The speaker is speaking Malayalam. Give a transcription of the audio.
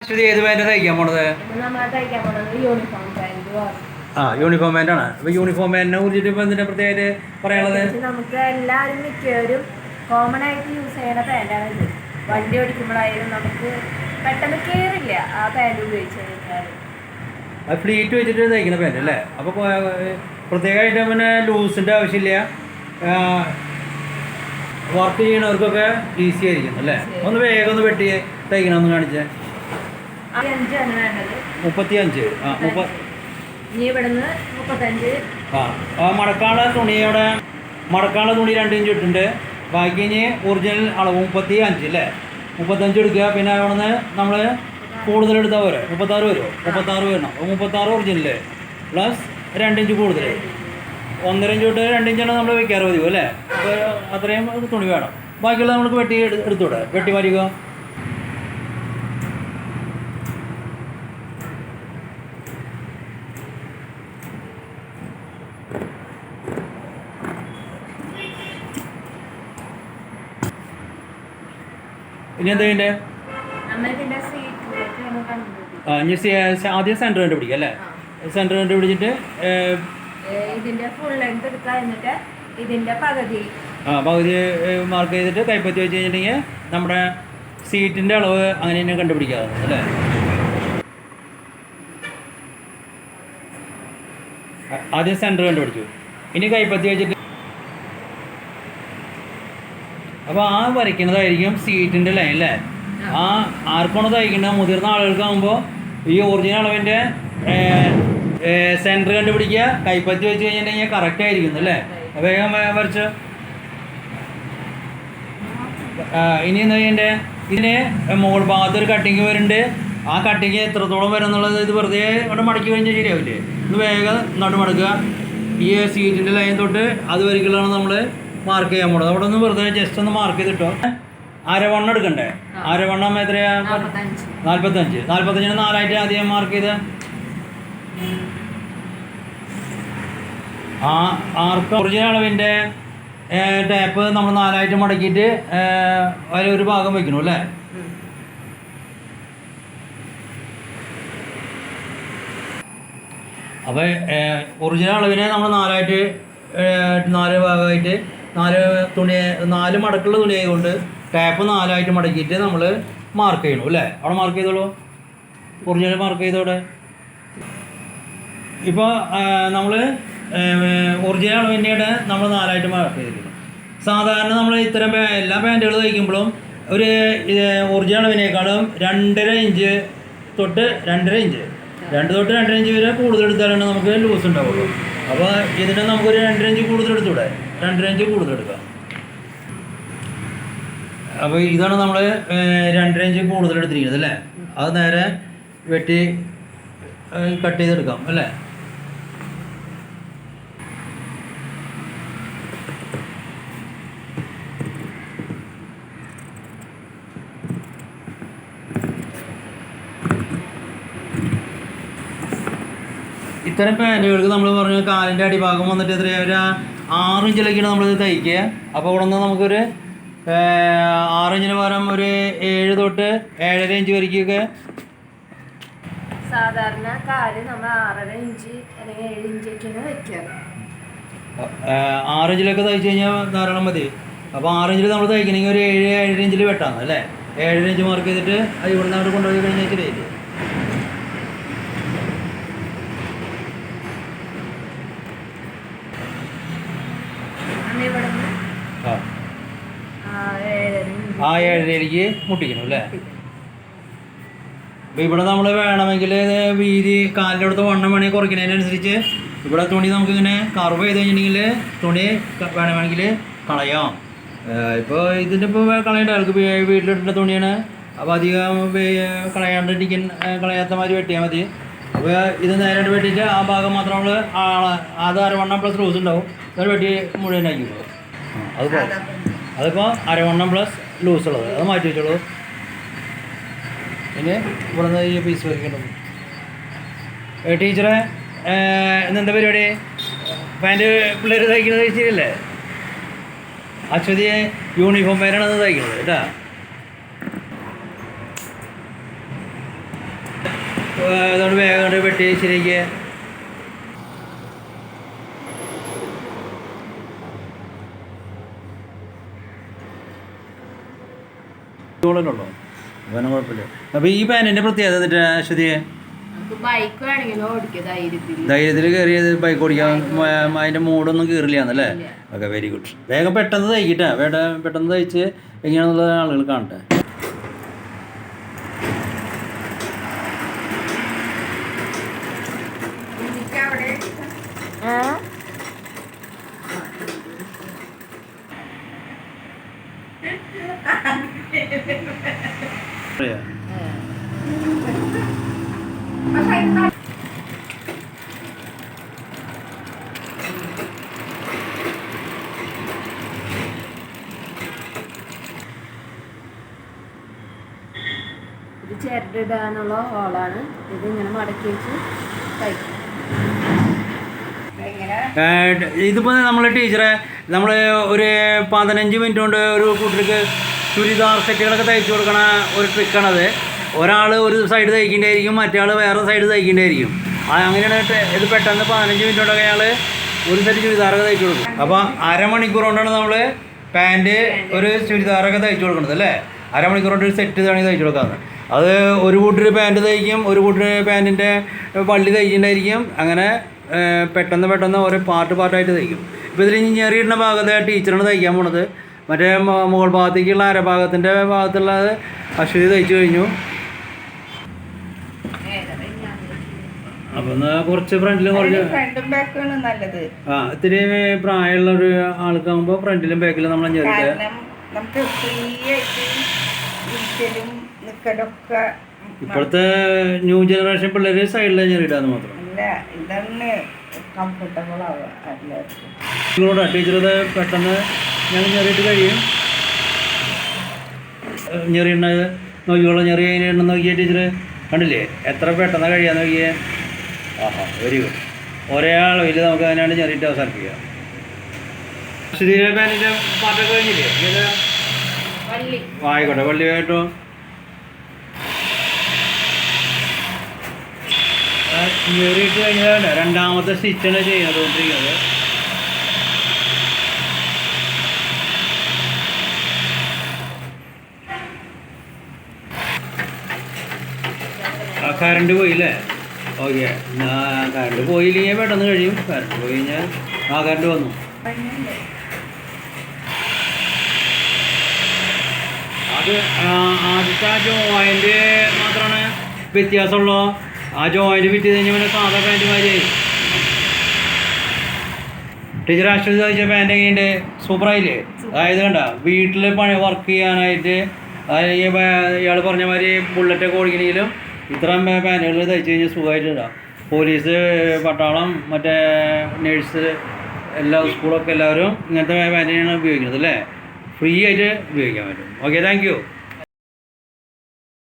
ഏത് പാൻറ് തയ്ക്കാൻ പോണത്? യൂണിഫോം പാൻറ്റാണ്. അപ്പോൾ യൂണിഫോം പാൻറ്റിനെ കുറിച്ചിട്ട് ഇപ്പോൾ എന്തിനാ പ്രത്യേകത പറയാനുള്ളത്? നമുക്ക് എല്ലാവരും മിക്കവരും കോമൺ ആയിട്ട് യൂസ് ചെയ്യുന്ന പാൻറ്റാണ് ഇത്. വണ്ടി ഓടിക്കുമ്പോഴായാലും നമുക്ക് പെട്ടെന്ന് കയറില്ല ആ പാൻറ് ഉപയോഗിച്ച് കഴിഞ്ഞാൽ. അത് ഫ്ലീറ്റ് വെച്ചിട്ട് തയ്ക്കുന്ന പാൻറ് അല്ലേ? അപ്പോൾ പ്രത്യേകമായിട്ട് പിന്നെ ലൂസിൻ്റെ ആവശ്യമില്ല. വർക്ക് ചെയ്യണവർക്കൊക്കെ ഈസി ആയിരിക്കും അല്ലേ? ഒന്ന് വേഗം ഒന്ന് വെട്ടി തയ്ക്കണമെന്ന് കാണിച്ചേ. 35 വേണ്ടത്. 35. ഇനി ഇവിടുന്ന് 35. മടക്കാനുള്ള തുണിയുടെ മടക്കാനുള്ള തുണി 2 ഇഞ്ച് ഇട്ടുണ്ട്. ബാക്കി ഇനി ഒറിജിനൽ അളവ് 35 അല്ലേ? 35 എടുക്കുക. പിന്നെ അവിടെ നിന്ന് നമ്മൾ കൂടുതൽ എടുത്താൽ പോരെ? 36 വരുമോ? 36 വരണം. 36 ഒറിജിനൽ പ്ലസ് 2 ഇഞ്ച് കൂടുതൽ. 1.5 ഇഞ്ച് തൊട്ട് 2 ഇഞ്ചാണ് നമ്മൾ വയ്ക്കാറ് പതിവ് അല്ലേ? അപ്പോൾ അത്രയും തുണി വേണം. ബാക്കിയുള്ള നമുക്ക് വെട്ടി എടുത്തൂടെ? വെട്ടി മാറ്റുക. ഇനി എന്താ ചെയ്യണ്ടേ? ആദ്യം സെൻറ്റർ കണ്ടുപിടിക്കുക അല്ലേ? സെൻറ്റർ കണ്ടുപിടിച്ചിട്ട് പകുതി മാർക്ക് ചെയ്തിട്ട് കൈപ്പത്തി വെച്ച് കഴിഞ്ഞിട്ടുണ്ടെങ്കിൽ നമ്മുടെ സീറ്റിൻ്റെ അളവ് അങ്ങനെ തന്നെ കണ്ടുപിടിക്കാതെ അല്ലേ? ആദ്യം സെൻറ്റർ കണ്ടുപിടിച്ചു. ഇനി കൈപ്പത്തി വെച്ചിട്ട് അപ്പോൾ ആ വരയ്ക്കുന്നതായിരിക്കും സീറ്റിൻ്റെ ലൈൻ അല്ലേ? ആർക്കാണ് തയ്ക്കുന്നത്? മുതിർന്ന ആളുകൾക്കാകുമ്പോൾ ഈ ഒറിജിനൽ അളവിൻ്റെ സെൻറ്റർ കണ്ടുപിടിക്കുക. കൈപ്പത്തി വെച്ച് കഴിഞ്ഞിട്ടുണ്ടെങ്കിൽ കറക്റ്റ് ആയിരിക്കും അല്ലേ? വേഗം വരച്ച്. ഇനി എന്താ ചെയ്യണ്ടേ? ഇതിന് മുകൾ ഭാഗത്ത് ഒരു കട്ടിങ് വരുന്നുണ്ട്. ആ കട്ടിങ് എത്രത്തോളം വരും എന്നുള്ളത് ഇത് വെറുതെ ഇവിടെ മടക്കി കഴിഞ്ഞാൽ ശരിയാവില്ലേ? ഇത് വേഗം നടുമടക്കുക. ഈ സീറ്റിൻ്റെ ലൈൻ തൊട്ട് അത് വരികളാണ് നമ്മൾ മാർക്ക് ചെയ്യാൻ പോണത്. അവിടെ ഒന്ന് വെറുതെ ജസ്റ്റ് ഒന്ന് മാർക്ക് ചെയ്തിട്ടോ. അരവണ്ണം എടുക്കണ്ടേ? അരവണ്ണം എത്രയാ? 45. 45ന് 4 ആദ്യം മാർക്ക് ചെയ്ത് ആർക്ക് ഒറിജിനൽ അളവിൻ്റെ ടാപ്പ് നമ്മൾ 4 മടക്കിയിട്ട് അതിലൊരു ഭാഗം വയ്ക്കണം അല്ലേ? അപ്പോൾ ഒറിജിനൽ അളവിനെ നമ്മൾ 4 ഭാഗമായിട്ട് 4 മടക്കുള്ള തുണി ആയതുകൊണ്ട് ടാപ്പ് 4 മടക്കിയിട്ട് നമ്മൾ മാർക്ക് ചെയ്യണം അല്ലേ? അവിടെ മാർക്ക് ചെയ്തോളൂ. ഒറിജിനൽ മാർക്ക് ചെയ്തോടെ. ഇപ്പോൾ നമ്മൾ ഒറിജിനൽ അളവിൻ്റെ നമ്മൾ 4 മാർക്ക് ചെയ്തിരിക്കണം. സാധാരണ നമ്മൾ ഇത്തരം എല്ലാ പാൻറ്റുകൾ തയ്ക്കുമ്പോഴും ഒരു ഒറിജിനൽ അളവിനേക്കാളും 2.5 ഇഞ്ച് തൊട്ട് 2.5 ഇഞ്ച് 2 തൊട്ട് 2.5 ഇഞ്ച് വരെ കൂടുതൽ എടുത്താലാണ് നമുക്ക് ലൂസ് ഉണ്ടാവുള്ളൂ. അപ്പോൾ ഇതിന് നമുക്കൊരു 2.5 ഇഞ്ച് കൂടുതൽ എടുത്തൂടെ? 2.5 ഇഞ്ച് കൂടുതൽ എടുക്കാം. അപ്പോൾ ഇതാണ് നമ്മൾ 2.5 ഇഞ്ച് കൂടുതൽ എടുത്തിരിക്കുന്നത് അല്ലേ? അത് നേരെ വെട്ടി കട്ട് ചെയ്തെടുക്കാം അല്ലേ? ഇത്തരം പാൻറ്റുകൾക്ക് നമ്മൾ പറഞ്ഞ കാലിൻ്റെ അടിഭാഗം വന്നിട്ട് എത്രയാണ്? ഒരു 6 ഇഞ്ചിലേക്കാണ് നമ്മൾ തയ്ക്കുക. അപ്പോൾ ഇവിടെ നിന്ന് നമുക്കൊരു 6 ഇഞ്ചിന് പകരം ഒരു 7 തൊട്ട് 7.5 ഇഞ്ച് വരയ്ക്കൊക്കെ. സാധാരണ കാല് നമ്മൾ 6.5 ഇഞ്ച് അല്ലെങ്കിൽ 7 ഇഞ്ചൊക്കെയാണ് വയ്ക്കാറ്. 6 ഇഞ്ചിലൊക്കെ തയ്ച്ച് കഴിഞ്ഞാൽ ധാരാളം മതി. അപ്പോൾ 6 ഇഞ്ചിൽ നമ്മൾ തയ്ക്കണമെങ്കിൽ ഒരു 7-7.5 ഇഞ്ചിൽ വെട്ടാം അല്ലേ? 7.5 ഇഞ്ച് മാർക്ക് ചെയ്തിട്ട് അത് ഇവിടെ നിന്ന് അവിടെ കൊണ്ടുപോയി കഴിഞ്ഞാൽ ശരിയായില്ലേ? ആ 7.5ലേക്ക് മുട്ടിക്കണം അല്ലേ? അപ്പോൾ ഇവിടെ നമ്മൾ വേണമെങ്കിൽ വീതി കാലിൻ്റെ അടുത്ത് വണ്ണം വേണമെങ്കിൽ കുറയ്ക്കുന്നതിനനുസരിച്ച് ഇവിടെ തുണി നമുക്കിങ്ങനെ കർവ് ചെയ്ത് കഴിഞ്ഞിട്ടുണ്ടെങ്കിൽ തുണി വേണമെങ്കിൽ കളയാം. ഇപ്പോൾ ഇതിൻ്റെ ഇപ്പോൾ കളയേണ്ട ആൾക്ക് വീട്ടിലിട്ട തുണിയാണ്. അപ്പോൾ അധികം കളയാത്ത മാതിരി വെട്ടിയാൽ മതി. അപ്പോൾ ഇത് നേരിട്ട് വെട്ടിയിട്ട് ആ ഭാഗം മാത്രം നമ്മൾ അത് 1/2 പ്ലസ് ലൂസ് ഉണ്ടാവും. അത് വെട്ടി മുഴുവനാക്കിക്കോളൂ. അതിപ്പോൾ 1/2 പ്ലസ് ലൂസ് ഉള്ളത് അത് മാറ്റി വെച്ചോളൂ. ഇനി ഇവിടെ നിന്ന് ഈ പീസ് വരയ്ക്കേണ്ടത്. ടീച്ചറെ ഇന്നെന്താ പരിപാടി? പാൻറ്റ് പിള്ളേർ തയ്ക്കുന്നത് ശരിയല്ലേ? അശ്വതി യൂണിഫോം പാൻ്റാണ് അത് തയ്ക്കുന്നത് കേട്ടോ. അതുകൊണ്ട് വേഗം കൊണ്ട് വെട്ടി ശരിക്ക്. ഉള്ളൂ പിന്നെ കുഴപ്പമില്ല. അപ്പോൾ ഈ പാൻറ്റിൻ്റെ പ്രത്യേകത എന്നിട്ട് അശ്വതിയെ ബൈക്ക് വേണമെങ്കിൽ ഓടിക്കുക ധൈര്യത്തിൽ കയറിയത് ബൈക്ക് ഓടിക്കാൻ അതിൻ്റെ മൂടൊന്നും കീറില്ലാന്നല്ലേ? Okay, very good. വേഗം പെട്ടെന്ന് തയ്ക്കിട്ടാ, പെട്ടെന്ന് തയ്ച്ച് എങ്ങനെയാണെന്നുള്ളത് ആളുകൾ കാണട്ടെ. ഇത് ചിരട്ടിടാനുള്ള ഹോളാണ്. ഇത് ഇങ്ങനെ മടക്കി വെച്ച് കഴിക്കും. ഇതിപ്പോൾ നമ്മൾ ടീച്ചറെ നമ്മൾ ഒരു 15 മിനിറ്റ് കൊണ്ട് ഒരു കുട്ടിക്ക് ചുരിദാർ സെറ്റുകളൊക്കെ തയ്ച്ചു കൊടുക്കണ ഒരു ട്രിക്കാണത്. ഒരാൾ ഒരു സൈഡ് തയ്ക്കേണ്ടതായിരിക്കും, മറ്റേ ആൾ വേറെ സൈഡ് തയ്ക്കേണ്ടതായിരിക്കും. അങ്ങനെയാണ് ഇത് പെട്ടെന്ന് 15 മിനിറ്റ് കൊണ്ടൊക്കെ അയാൾ ഒരു സെറ്റ് ചുരിദാറൊക്കെ തയ്ച്ചു കൊടുക്കും. അപ്പോൾ അരമണിക്കൂർ കൊണ്ടാണ് നമ്മൾ പാൻറ്റ് ഒരു ചുരിദാറൊക്കെ തയ്ച്ചു കൊടുക്കുന്നത് അല്ലേ? അരമണിക്കൂർ കൊണ്ട് ഒരു സെറ്റ് ഇതാണ് തയ്ച്ചു കൊടുക്കാറ്. അത് ഒരു കൂട്ടർ പാൻറ്റ് തയ്ക്കും, ഒരു കൂട്ടർ പാൻറ്റിൻ്റെ വള്ളി തയ്ക്കേണ്ടായിരിക്കും. അങ്ങനെ പെട്ടെന്ന് ഓരോ പാർട്ടായിട്ട് തയ്ക്കും. ഇപ്പോൾ ഇതിൽ ഞെറിയിടുന്ന ഭാഗത്ത് ടീച്ചറാണ് തയ്ക്കാൻ പോണത്. മറ്റേ മുകൾ ഭാഗത്തേക്കുള്ള അരഭാഗത്തിൻ്റെ ഭാഗത്തുള്ളത് അശ്വതി തയ്ച്ചു കഴിഞ്ഞു. അപ്പം എന്നാൽ കുറച്ച് ഫ്രണ്ടിലും കുറച്ച് നല്ലത്. ഇത്തിരി പ്രായമുള്ള ഒരു ആൾക്കാകുമ്പോൾ ഫ്രണ്ടിലും ബാക്കിലും നമ്മൾ ഞെറിയിട്ട് നമുക്ക് ഫ്രീ ആയിട്ട് നിൽക്കലൊക്കെ. ഇപ്പോഴത്തെ ന്യൂ ജനറേഷൻ പിള്ളേർ സൈഡിൽ ഞെറിയിടാന്ന് മാത്രം. ഇതന്നെ കംഫർട്ടബിൾ ആവുക. നിങ്ങളോട് ടീച്ചറത് പെട്ടെന്ന് ഞങ്ങൾ ഞെറിയിട്ട് കഴിയും. ഞെറിയുന്നത് നോക്കിയോളാം. ഞെറി കഴിഞ്ഞ നോക്കിയേ ടീച്ചർ കണ്ടില്ലേ എത്ര പെട്ടെന്ന് കഴിയാന്ന് നോക്കിയേ. ആഹാ, വെരി ഗുഡ്. ഒരേ അളവിൽ നമുക്ക് അതിനാണ് ഞെറിയിട്ട് അവസാനിപ്പിക്കുക. പാൻറ്റിൻ്റെ പാട്ടൊക്കെ കഴിഞ്ഞില്ലേ? ആയിക്കോട്ടെ, വള്ളി കേട്ടോ. ഞെറിയിട്ട് കഴിഞ്ഞാൽ രണ്ടാമത്തെ സ്റ്റിച്ചാണ് ചെയ്തുകൊണ്ടിരിക്കുന്നത്. കറണ്ട് പോയില്ലേ? ഓക്കെ, കറണ്ട് പോയില്ലെങ്കിൽ പെട്ടെന്ന് കഴിയും. കറണ്ട് പോയി കഴിഞ്ഞാൽ കറണ്ട് വന്നു. അത് ആദ്യത്തെ ആ ജോയിൻ്റ് മാത്രമാണ് വ്യത്യാസമുള്ളൂ. ആ ജോയിൻ്റ് ഫിറ്റ് ചെയ്ത് കഴിഞ്ഞാൽ പിന്നെ സാധാ പാൻറ്റ് മാതിരിയായി. ടീച്ചർ അശ്വതി തയ്ച്ച പാൻറ്റ് എങ്ങനെയുണ്ട്? സൂപ്പറായില്ലേ? അതായത് കണ്ട വീട്ടിൽ വർക്ക് ചെയ്യാനായിട്ട് ഇയാൾ പറഞ്ഞ മാതിരി ബുള്ളറ്റൊക്കെ ഓടിക്കണമെങ്കിലും ഇത്രയും പാൻറ്റുകൾ തയ്ച്ച് കഴിഞ്ഞാൽ സുഖമായിട്ടുണ്ടാകും. പോലീസ്, പട്ടാളം, മറ്റേ നേഴ്സ്, എല്ലാ സ്കൂളൊക്കെ എല്ലാവരും ഇങ്ങനത്തെ പാൻറ്റിനാണ് ഉപയോഗിക്കുന്നത് അല്ലേ? ഫ്രീ ആയിട്ട് ഉപയോഗിക്കാൻ പറ്റും. Okay, thank you.